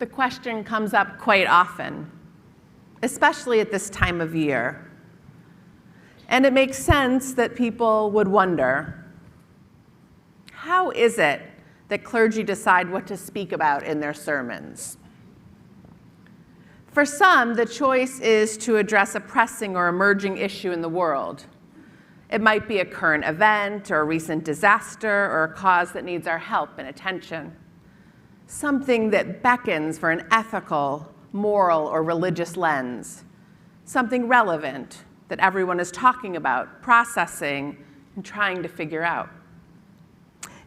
The question comes up quite often, especially at this time of year. And it makes sense that people would wonder, how is it that clergy decide what to speak about in their sermons? For some, the choice is to address a pressing or emerging issue in the world. It might be a current event or a recent disaster or a cause that needs our help and attention. Something that beckons for an ethical, moral, or religious lens. Something relevant that everyone is talking about, processing, and trying to figure out.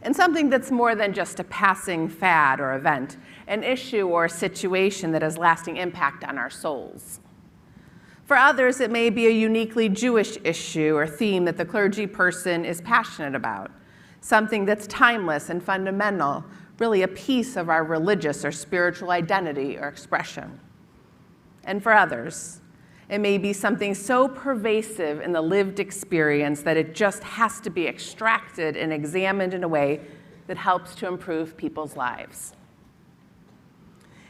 And something that's more than just a passing fad or event, an issue or situation that has lasting impact on our souls. For others, it may be a uniquely Jewish issue or theme that the clergy person is passionate about, something that's timeless and fundamental, really a piece of our religious or spiritual identity or expression. And for others, it may be something so pervasive in the lived experience that it just has to be extracted and examined in a way that helps to improve people's lives.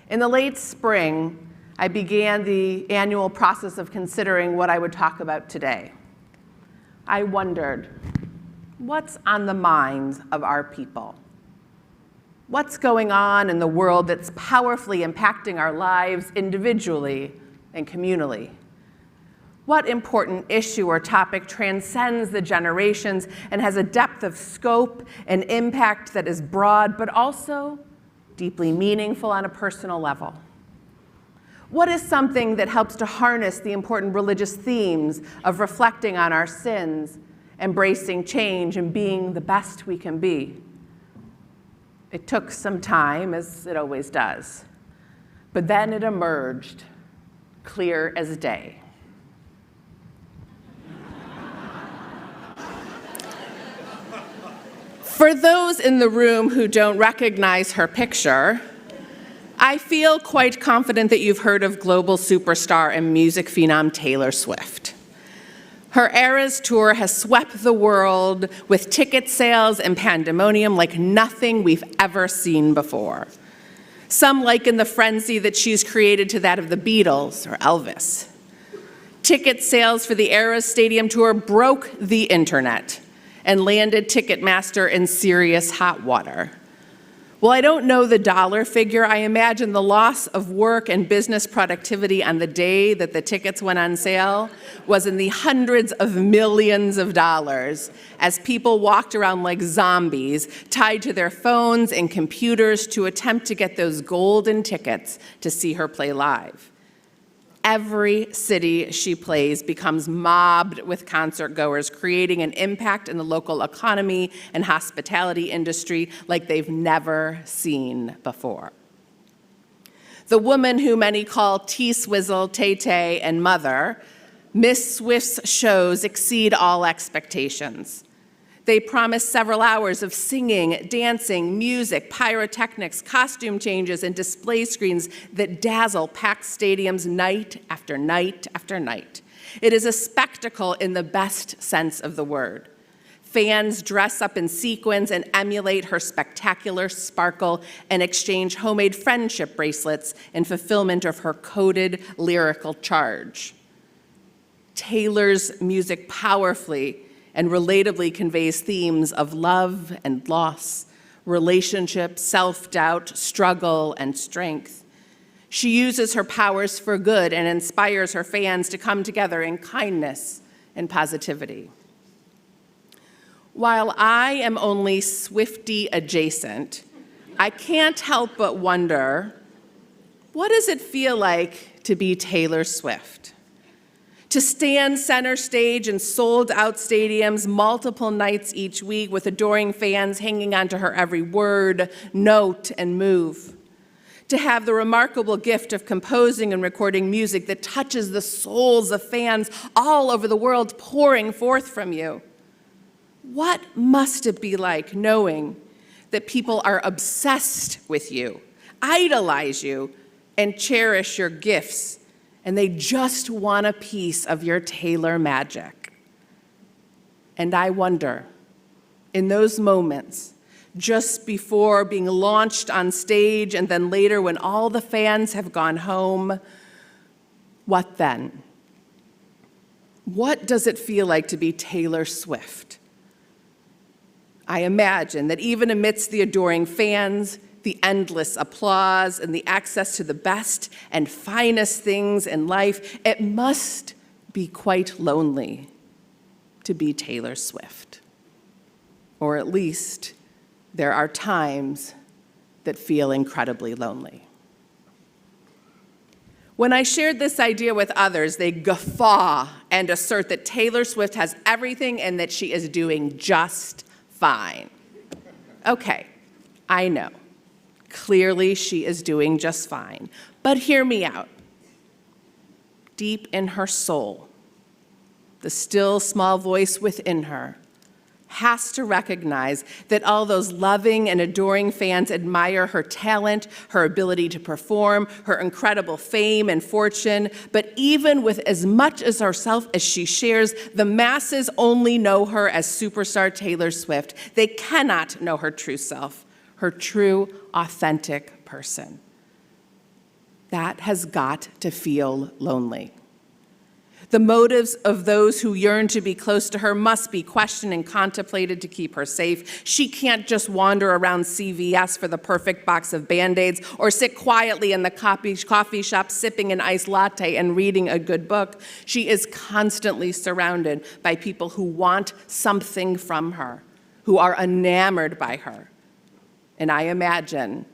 In the late spring, I began the annual process of considering what I would talk about today. I wondered, what's on the minds of our people? What's going on in the world that's powerfully impacting our lives individually and communally? What important issue or topic transcends the generations and has a depth of scope and impact that is broad, but also deeply meaningful on a personal level? What is something that helps to harness the important religious themes of reflecting on our sins, embracing change, and being the best we can be? It took some time, as it always does, but then it emerged, clear as day. For those in the room who don't recognize her picture, I feel quite confident that you've heard of global superstar and music phenom Taylor Swift. Her Eras tour has swept the world with ticket sales and pandemonium like nothing we've ever seen before. Some liken the frenzy that she's created to that of the Beatles or Elvis. Ticket sales for the Eras Stadium tour broke the internet and landed Ticketmaster in serious hot water. While I don't know the dollar figure, I imagine the loss of work and business productivity on the day that the tickets went on sale was in the hundreds of millions of dollars as people walked around like zombies, tied to their phones and computers to attempt to get those golden tickets to see her play live. Every city she plays becomes mobbed with concert goers, creating an impact in the local economy and hospitality industry like they've never seen before. The woman who many call T-Swizzle, Tay-Tay, and Mother, Miss Swift's shows exceed all expectations. They promise several hours of singing, dancing, music, pyrotechnics, costume changes, and display screens that dazzle packed stadiums night after night after night. It is a spectacle in the best sense of the word. Fans dress up in sequins and emulate her spectacular sparkle and exchange homemade friendship bracelets in fulfillment of her coded lyrical charge. Taylor's music powerfully and relatably conveys themes of love and loss, relationship, self-doubt, struggle, and strength. She uses her powers for good and inspires her fans to come together in kindness and positivity. While I am only Swiftie adjacent, I can't help but wonder, what does it feel like to be Taylor Swift? To stand center stage in sold-out stadiums multiple nights each week with adoring fans hanging onto her every word, note, and move. To have the remarkable gift of composing and recording music that touches the souls of fans all over the world pouring forth from you. What must it be like knowing that people are obsessed with you, idolize you, and cherish your gifts, and they just want a piece of your Taylor magic? And I wonder, in those moments, just before being launched on stage, and then later when all the fans have gone home, what then? What does it feel like to be Taylor Swift? I imagine that even amidst the adoring fans, the endless applause, and the access to the best and finest things in life, it must be quite lonely to be Taylor Swift. Or at least there are times that feel incredibly lonely. When I shared this idea with others, they guffaw and assert that Taylor Swift has everything and that she is doing just fine. Okay, I know. Clearly, she is doing just fine. But hear me out. Deep in her soul, the still small voice within her has to recognize that all those loving and adoring fans admire her talent, her ability to perform, her incredible fame and fortune. But even with as much as herself as she shares, the masses only know her as superstar Taylor Swift. They cannot know her true self, her true, authentic person. That has got to feel lonely. The motives of those who yearn to be close to her must be questioned and contemplated to keep her safe. She can't just wander around CVS for the perfect box of Band-Aids or sit quietly in the coffee shop sipping an iced latte and reading a good book. She is constantly surrounded by people who want something from her, who are enamored by her. And I imagine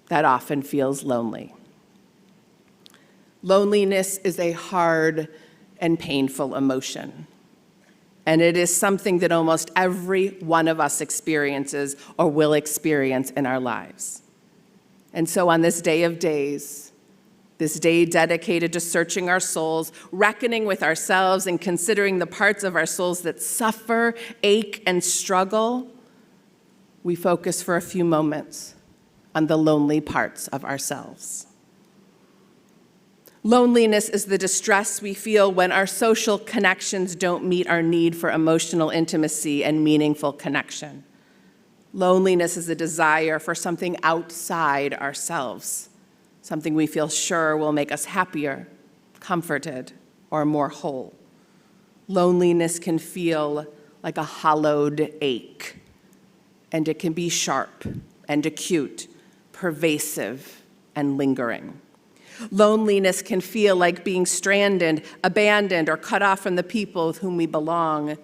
that often feels lonely. Loneliness is a hard and painful emotion. And it is something that almost every one of us experiences or will experience in our lives. And so on this day of days, this day dedicated to searching our souls, reckoning with ourselves, and considering the parts of our souls that suffer, ache, and struggle, we focus for a few moments on the lonely parts of ourselves. Loneliness is the distress we feel when our social connections don't meet our need for emotional intimacy and meaningful connection. Loneliness is a desire for something outside ourselves, something we feel sure will make us happier, comforted, or more whole. Loneliness can feel like a hollowed ache, and it can be sharp and acute, pervasive, and lingering. Loneliness can feel like being stranded, abandoned, or cut off from the people with whom we belong.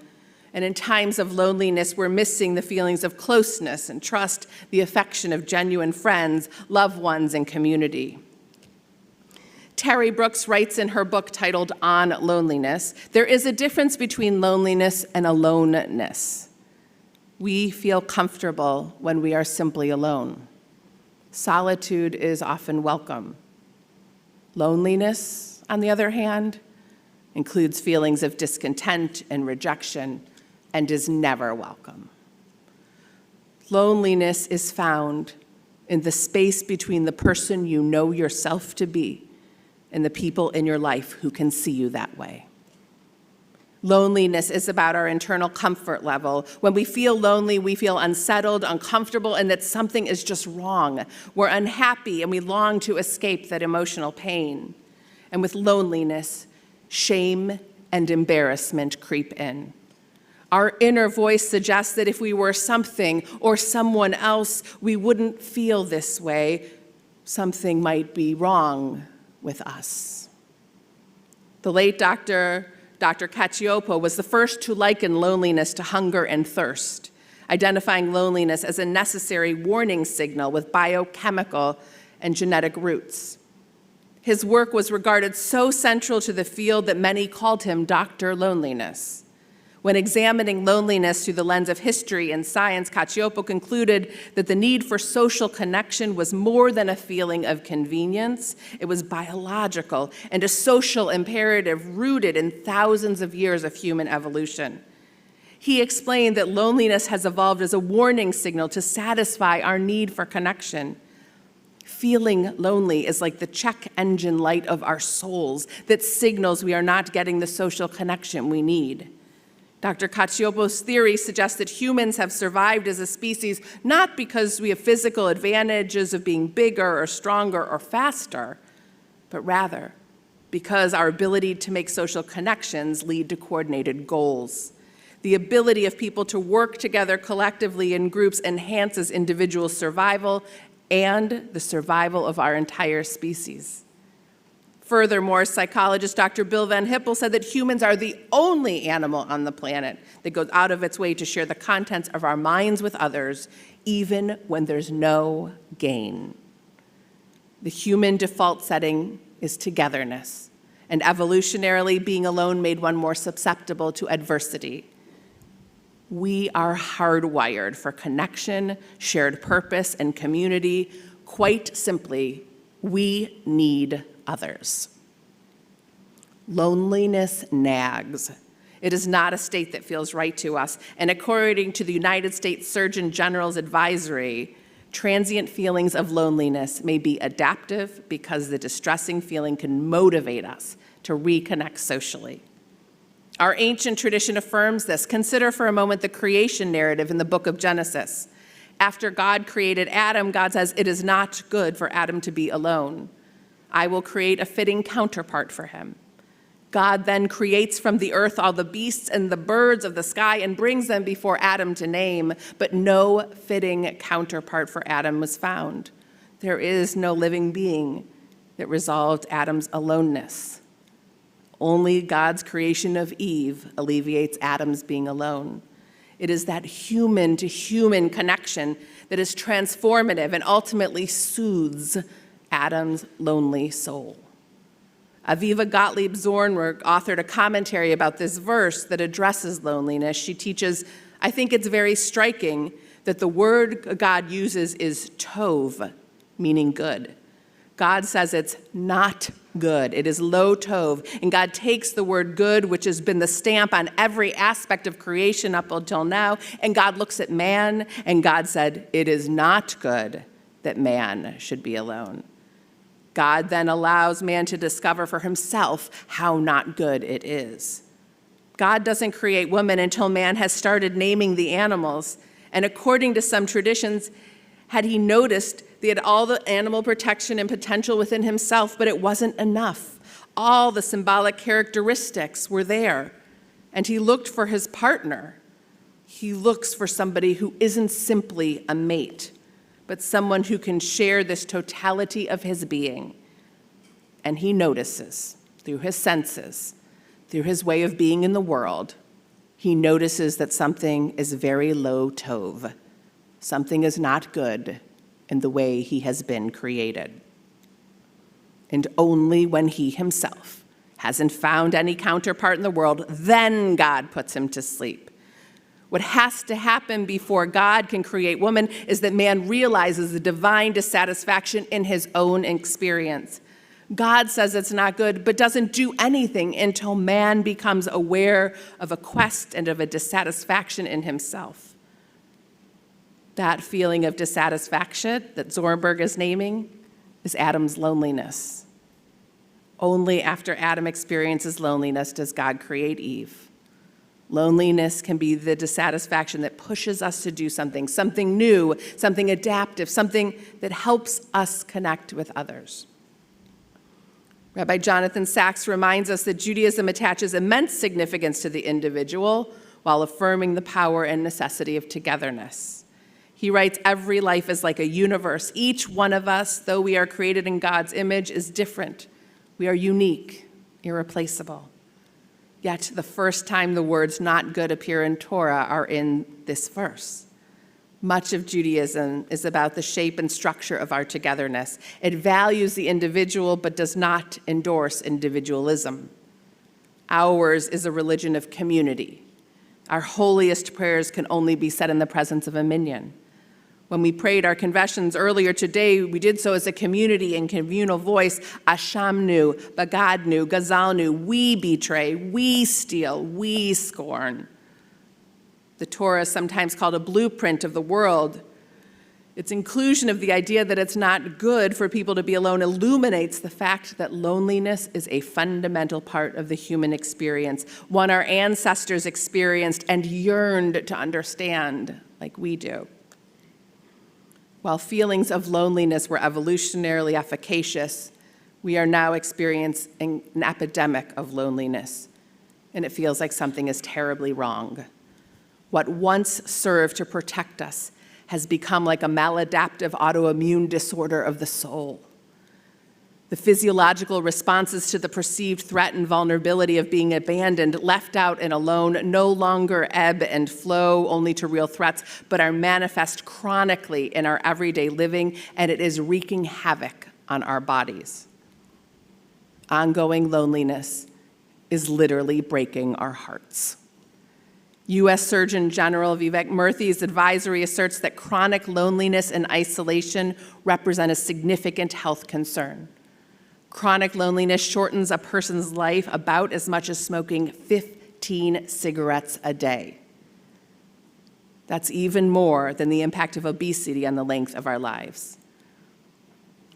And in times of loneliness, we're missing the feelings of closeness and trust, the affection of genuine friends, loved ones, and community. Terry Brooks writes in her book titled On Loneliness, there is a difference between loneliness and aloneness. We feel comfortable when we are simply alone. Solitude is often welcome. Loneliness, on the other hand, includes feelings of discontent and rejection and is never welcome. Loneliness is found in the space between the person you know yourself to be and the people in your life who can see you that way. Loneliness is about our internal comfort level. When we feel lonely, we feel unsettled, uncomfortable, and that something is just wrong. We're unhappy, and we long to escape that emotional pain. And with loneliness, shame and embarrassment creep in. Our inner voice suggests that if we were something or someone else, we wouldn't feel this way. Something might be wrong with us. The late Dr. Cacioppo was the first to liken loneliness to hunger and thirst, identifying loneliness as a necessary warning signal with biochemical and genetic roots. His work was regarded so central to the field that many called him Dr. Loneliness. When examining loneliness through the lens of history and science, Cacioppo concluded that the need for social connection was more than a feeling of convenience. It was biological and a social imperative rooted in thousands of years of human evolution. He explained that loneliness has evolved as a warning signal to satisfy our need for connection. Feeling lonely is like the check engine light of our souls that signals we are not getting the social connection we need. Dr. Cacioppo's theory suggests that humans have survived as a species not because we have physical advantages of being bigger or stronger or faster, but rather because our ability to make social connections lead to coordinated goals. The ability of people to work together collectively in groups enhances individual survival and the survival of our entire species. Furthermore, psychologist Dr. Bill Van Hippel said that humans are the only animal on the planet that goes out of its way to share the contents of our minds with others, even when there's no gain. The human default setting is togetherness, and evolutionarily, being alone made one more susceptible to adversity. We are hardwired for connection, shared purpose, and community. Quite simply, we need others. Loneliness nags. It is not a state that feels right to us. And according to the United States Surgeon General's advisory, transient feelings of loneliness may be adaptive because the distressing feeling can motivate us to reconnect socially. Our ancient tradition affirms this. Consider for a moment the creation narrative in the book of Genesis. After God created Adam, God says, "It is not good for Adam to be alone. I will create a fitting counterpart for him." God then creates from the earth all the beasts and the birds of the sky and brings them before Adam to name, but no fitting counterpart for Adam was found. There is no living being that resolved Adam's aloneness. Only God's creation of Eve alleviates Adam's being alone. It is that human-to-human connection that is transformative and ultimately soothes Adam's lonely soul. Aviva Gottlieb Zornberg authored a commentary about this verse that addresses loneliness. She teaches, I think it's very striking that the word God uses is tov, meaning good. God says it's not good. It is lo tov. And God takes the word good, which has been the stamp on every aspect of creation up until now, and God looks at man, and God said, it is not good that man should be alone. God then allows man to discover for himself how not good it is. God doesn't create woman until man has started naming the animals. And according to some traditions, had he noticed he had all the animal protection and potential within himself, but it wasn't enough. All the symbolic characteristics were there. And he looked for his partner. He looks for somebody who isn't simply a mate, but someone who can share this totality of his being. And he notices, through his senses, through his way of being in the world, he notices that something is very lo tov. Something is not good in the way he has been created. And only when he himself hasn't found any counterpart in the world, then God puts him to sleep. What has to happen before God can create woman is that man realizes the divine dissatisfaction in his own experience. God says it's not good, but doesn't do anything until man becomes aware of a quest and of a dissatisfaction in himself. That feeling of dissatisfaction that Zornberg is naming is Adam's loneliness. Only after Adam experiences loneliness does God create Eve. Loneliness can be the dissatisfaction that pushes us to do something new, something adaptive, something that helps us connect with others. Rabbi Jonathan Sachs reminds us that Judaism attaches immense significance to the individual while affirming the power and necessity of togetherness. He writes, every life is like a universe. Each one of us, though we are created in God's image, is different. We are unique, irreplaceable. Yet the first time the words not good appear in Torah are in this verse. Much of Judaism is about the shape and structure of our togetherness. It values the individual but does not endorse individualism. Ours is a religion of community. Our holiest prayers can only be said in the presence of a minyan. When we prayed our confessions earlier today, we did so as a community in communal voice. Ashamnu, Bagadnu, Gazalnu, we betray, we steal, we scorn. The Torah is sometimes called a blueprint of the world. Its inclusion of the idea that it's not good for people to be alone illuminates the fact that loneliness is a fundamental part of the human experience, one our ancestors experienced and yearned to understand like we do. While feelings of loneliness were evolutionarily efficacious, we are now experiencing an epidemic of loneliness, and it feels like something is terribly wrong. What once served to protect us has become like a maladaptive autoimmune disorder of the soul. The physiological responses to the perceived threat and vulnerability of being abandoned, left out and alone, no longer ebb and flow only to real threats, but are manifest chronically in our everyday living, and it is wreaking havoc on our bodies. Ongoing loneliness is literally breaking our hearts. U.S. Surgeon General Vivek Murthy's advisory asserts that chronic loneliness and isolation represent a significant health concern. Chronic loneliness shortens a person's life about as much as smoking 15 cigarettes a day. That's even more than the impact of obesity on the length of our lives.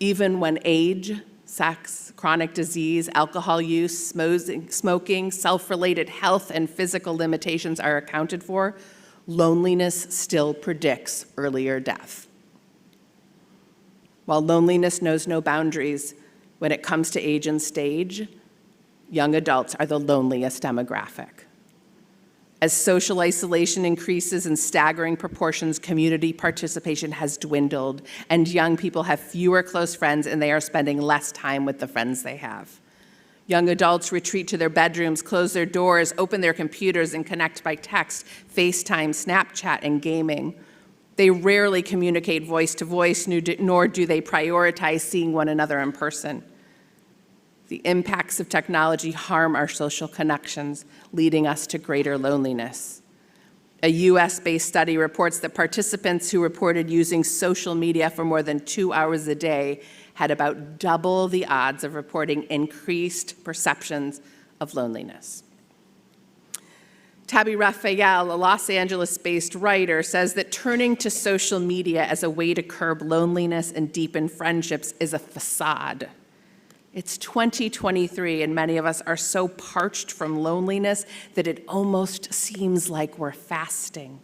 Even when age, sex, chronic disease, alcohol use, smoking, self-related health and physical limitations are accounted for, loneliness still predicts earlier death. While loneliness knows no boundaries, when it comes to age and stage, young adults are the loneliest demographic. As social isolation increases in staggering proportions, community participation has dwindled, and young people have fewer close friends, and they are spending less time with the friends they have. Young adults retreat to their bedrooms, close their doors, open their computers, and connect by text, FaceTime, Snapchat, and gaming. They rarely communicate voice to voice, nor do they prioritize seeing one another in person. The impacts of technology harm our social connections, leading us to greater loneliness. A US-based study reports that participants who reported using social media for more than 2 hours a day had about double the odds of reporting increased perceptions of loneliness. Tabby Raphael, a Los Angeles-based writer, says that turning to social media as a way to curb loneliness and deepen friendships is a facade. It's 2023, and many of us are so parched from loneliness that it almost seems like we're fasting.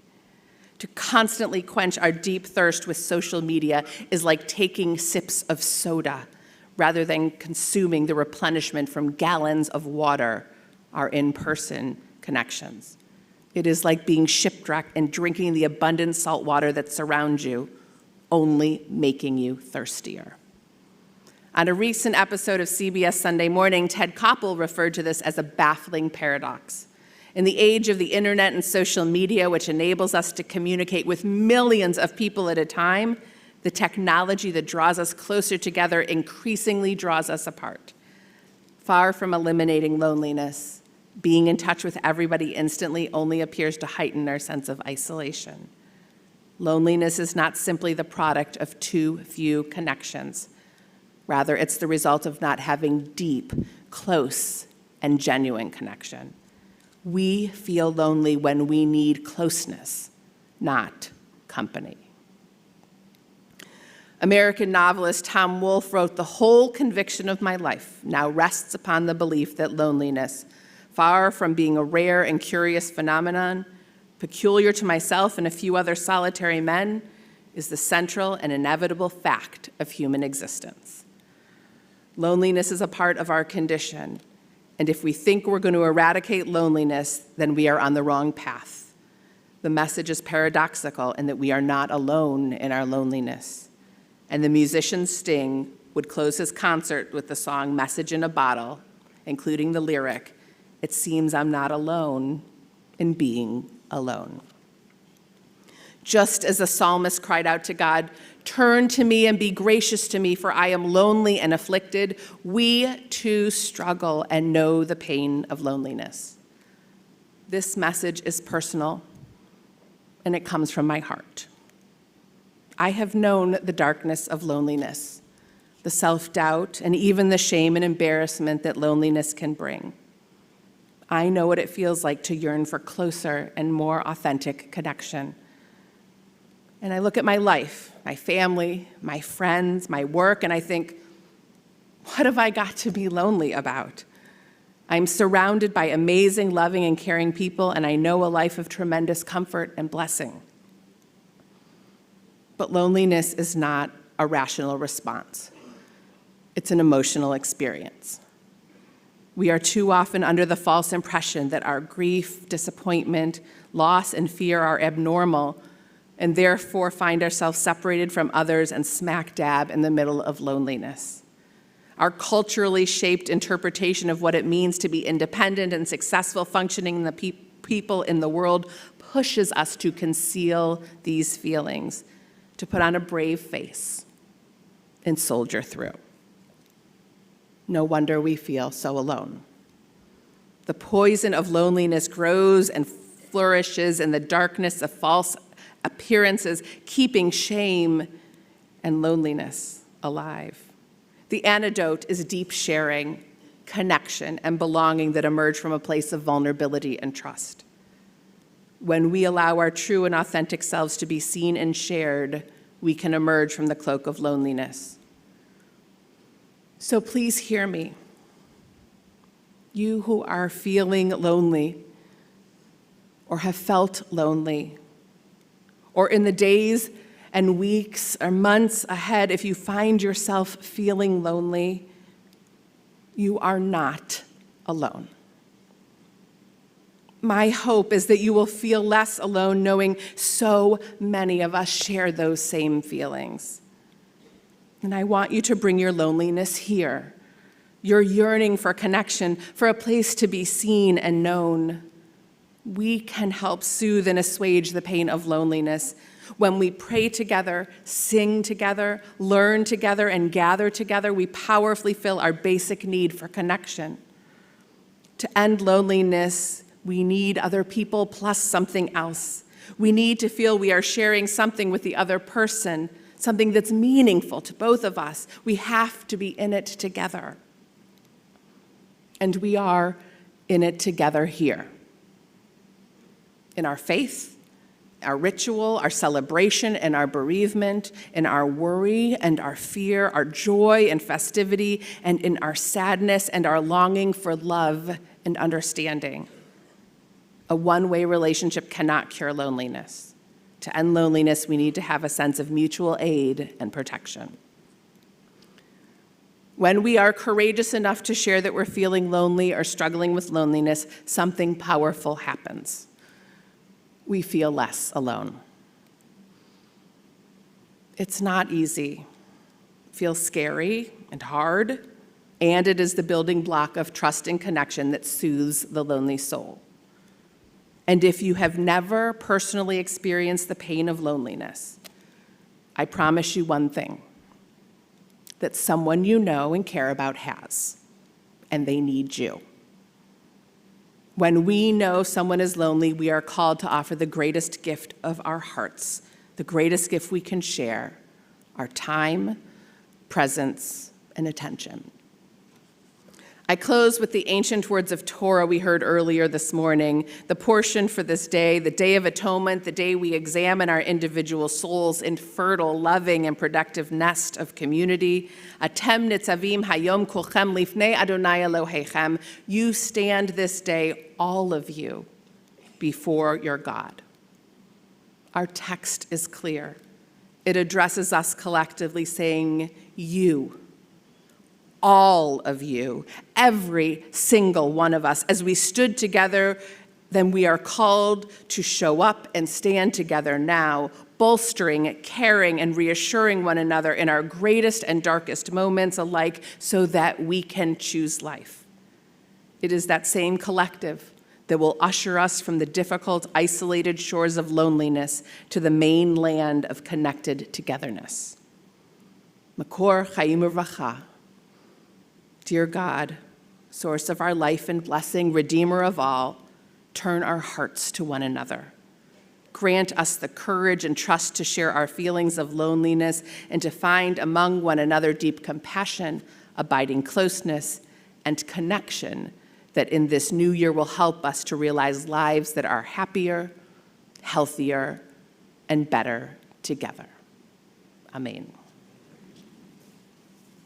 To constantly quench our deep thirst with social media is like taking sips of soda rather than consuming the replenishment from gallons of water, our in-person connections. It is like being shipwrecked and drinking the abundant salt water that surrounds you, only making you thirstier. On a recent episode of CBS Sunday Morning, Ted Koppel referred to this as a baffling paradox. In the age of the internet and social media, which enables us to communicate with millions of people at a time, the technology that draws us closer together increasingly draws us apart. Far from eliminating loneliness, being in touch with everybody instantly only appears to heighten our sense of isolation. Loneliness is not simply the product of too few connections. Rather, it's the result of not having deep, close, and genuine connection. We feel lonely when we need closeness, not company. American novelist Tom Wolfe wrote, "The whole conviction of my life now rests upon the belief that loneliness, far from being a rare and curious phenomenon, peculiar to myself and a few other solitary men, is the central and inevitable fact of human existence." Loneliness is a part of our condition, and if we think we're going to eradicate loneliness, then we are on the wrong path. The message is paradoxical in that we are not alone in our loneliness. And the musician Sting would close his concert with the song "Message in a Bottle," including the lyric, "It seems I'm not alone in being alone." Just as the psalmist cried out to God, "Turn to me and be gracious to me, for I am lonely and afflicted," we too struggle and know the pain of loneliness. This message is personal, and it comes from my heart. I have known the darkness of loneliness, the self-doubt, and even the shame and embarrassment that loneliness can bring. I know what it feels like to yearn for closer and more authentic connection. And I look at my life, my family, my friends, my work, and I think, what have I got to be lonely about? I'm surrounded by amazing, loving, and caring people, and I know a life of tremendous comfort and blessing. But loneliness is not a rational response. It's an emotional experience. We are too often under the false impression that our grief, disappointment, loss, and fear are abnormal, and therefore find ourselves separated from others and smack dab in the middle of loneliness. Our culturally shaped interpretation of what it means to be independent and successful functioning in the people in the world pushes us to conceal these feelings, to put on a brave face and soldier through. No wonder we feel so alone. The poison of loneliness grows and flourishes in the darkness of false appearances, keeping shame and loneliness alive. The antidote is deep sharing, connection, and belonging that emerge from a place of vulnerability and trust. When we allow our true and authentic selves to be seen and shared, we can emerge from the cloak of loneliness. So please hear me. You who are feeling lonely or have felt lonely, or in the days and weeks or months ahead, if you find yourself feeling lonely, you are not alone. My hope is that you will feel less alone knowing so many of us share those same feelings. And I want you to bring your loneliness here, your yearning for connection, for a place to be seen and known. We can help soothe and assuage the pain of loneliness when we pray together, sing together, learn together, and gather together. We powerfully fill our basic need for connection. To end loneliness, we need other people plus something else. We need to feel we are sharing something with the other person, something that's meaningful to both of us. We have to be in it together. And we are in it together here. In our faith, our ritual, our celebration, and our bereavement, in our worry and our fear, our joy and festivity, and in our sadness and our longing for love and understanding. A one-way relationship cannot cure loneliness. To end loneliness, we need to have a sense of mutual aid and protection. When we are courageous enough to share that we're feeling lonely or struggling with loneliness, something powerful happens. We feel less alone. It's not easy. It feels scary and hard, and it is the building block of trust and connection that soothes the lonely soul. And if you have never personally experienced the pain of loneliness, I promise you one thing, that someone you know and care about has, and they need you. When we know someone is lonely, we are called to offer the greatest gift of our hearts, the greatest gift we can share, our time, presence, and attention. I close with the ancient words of Torah we heard earlier this morning, the portion for this day, the Day of Atonement, the day we examine our individual souls in fertile, loving, and productive nest of community. Atem nitzavim hayom kulchem lifnei Adonai Elohechem. You stand this day, all of you, before your God. Our text is clear. It addresses us collectively, saying, you, all of you, every single one of us. As we stood together, then we are called to show up and stand together now, bolstering, caring, and reassuring one another in our greatest and darkest moments alike so that we can choose life. It is that same collective that will usher us from the difficult, isolated shores of loneliness to the mainland of connected togetherness. Makor Chaim Uvracha. Dear God, source of our life and blessing, Redeemer of all, turn our hearts to one another. Grant us the courage and trust to share our feelings of loneliness and to find among one another deep compassion, abiding closeness, and connection that in this new year will help us to realize lives that are happier, healthier, and better together. Amen.